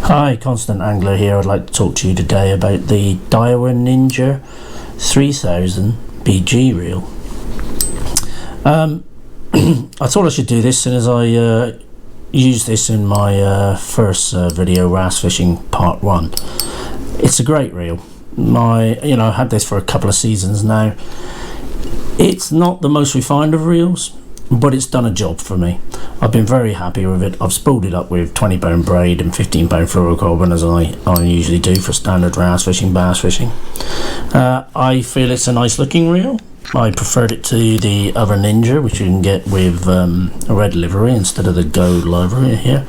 Hi, Constant Angler here. I'd like to talk to you today about the NJ3000BG reel. I thought I should do this as I used this in my first video, WRASSE Fishing Part 1. It's a great reel. I had this for a couple of seasons now. It's not the most refined of reels, but it's done a job for me. I've been very happy with it. I've spooled it up with 20 pound braid and 15 pound fluorocarbon, as I usually do for standard wrasse fishing, bass fishing. I feel it's a nice looking reel. I preferred it to the other Ninja, which you can get with a red livery instead of the gold livery here.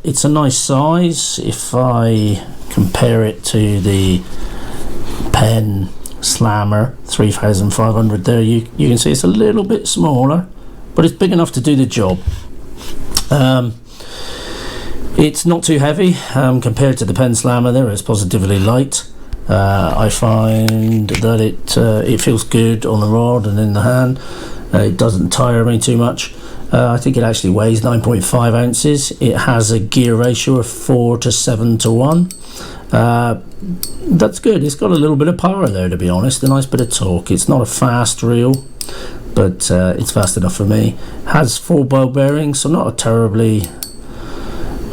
It's a nice size. If I compare it to the Penn Slammer 3500 there, you can see it's a little bit smaller, but it's big enough to do the job. It's not too heavy compared to the Penn Slammer there. It's positively light. I find that it feels good on the rod and in the hand. It doesn't tire me too much. I think it actually weighs 9.5 ounces. It has a gear ratio of 4 to 7 to 1. That's good. It's got a little bit of power there, to be honest, a nice bit of torque. It's not a fast reel, but it's fast enough for me. Has 4 ball bearings, so not a terribly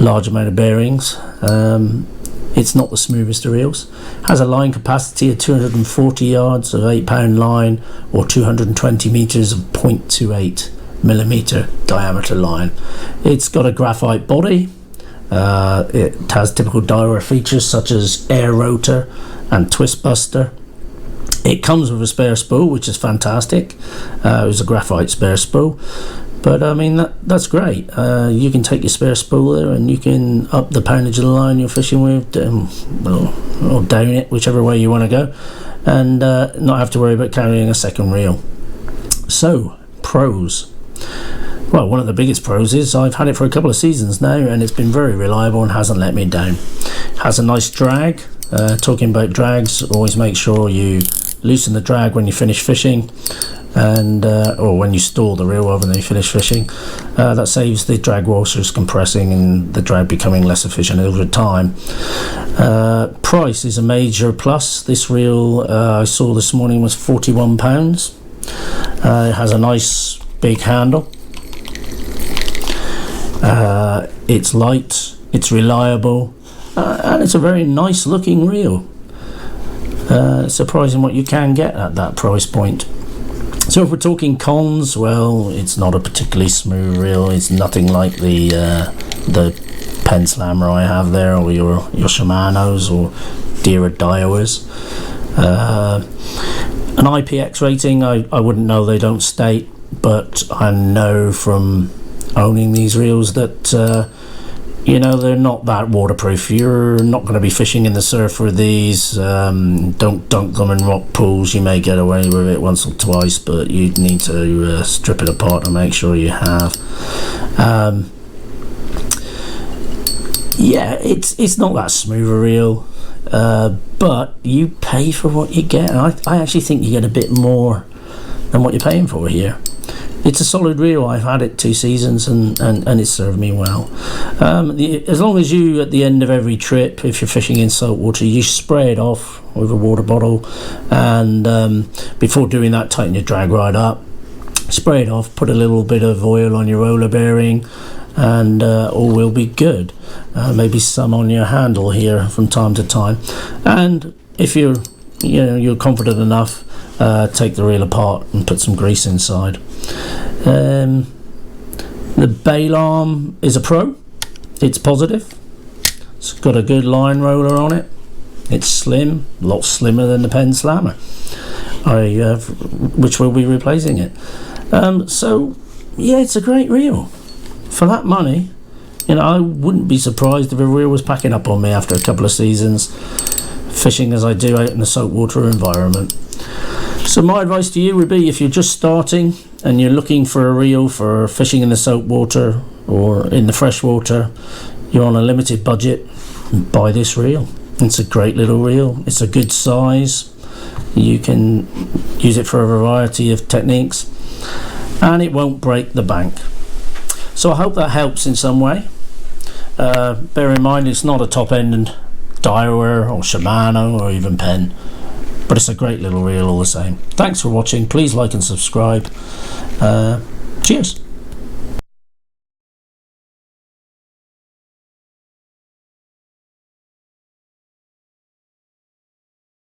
large amount of bearings. It's not the smoothest of reels. Has a line capacity of 240 yards of 8 pound line, or 220 meters of 0.28 millimeter diameter line. It's got a graphite body. It has typical Daiwa features such as air rotor and twist buster. It comes with a spare spool, which is fantastic. It was a graphite spare spool, but I mean that's great. You can take your spare spool there and you can up the poundage of the line you're fishing with, or down it, whichever way you want to go, and not have to worry about carrying a second reel. So, pros. Well, one of the biggest pros is I've had it for a couple of seasons now, and it's been very reliable and hasn't let me down. It has a nice drag. Talking about drags, always make sure you loosen the drag when you finish fishing, and or when you store the reel rather than you finish fishing. That saves the drag washers compressing and the drag becoming less efficient over time. Price is a major plus. This reel I saw this morning was £41. It has a nice big handle. It's light, it's reliable, and it's a very nice looking reel. Surprising what you can get at that price point. So if we're talking cons, well, it's not a particularly smooth reel. It's nothing like the Penn Slammer I have there, or your Shimano's or dearer Daiwas. An IPX rating, I wouldn't know, they don't state, but I know from owning these reels that they're not that waterproof. You're not going to be fishing in the surf with these. Don't dunk them in rock pools. You may get away with it once or twice, but you need to strip it apart and make sure you have. Yeah, it's not that smooth a reel, but you pay for what you get, and I actually think you get a bit more than what you're paying for here. It's a solid reel. I've had it 2 seasons and it's served me well. As long as you, at the end of every trip, if you're fishing in salt water, you spray it off with a water bottle, and before doing that, tighten your drag right up, spray it off, put a little bit of oil on your roller bearing, and all will be good. Maybe some on your handle here from time to time, and if you're confident enough, take the reel apart and put some grease inside. The bail arm is a pro. It's positive. It's got a good line roller on it. It's slim, a lot slimmer than the Penn Slammer, which will be replacing it. So yeah, it's a great reel for that money. I wouldn't be surprised if a reel was packing up on me after a couple of seasons fishing as I do out in the saltwater environment. So my advice to you would be, if you're just starting and you're looking for a reel for fishing in the saltwater or in the freshwater, you're on a limited budget, buy this reel. It's a great little reel. It's a good size. You can use it for a variety of techniques, and it won't break the bank. So I hope that helps in some way. Bear in mind it's not a top end Daiwa or Shimano or even Penn, but it's a great little reel all the same. Thanks for watching. Please like and subscribe. Cheers.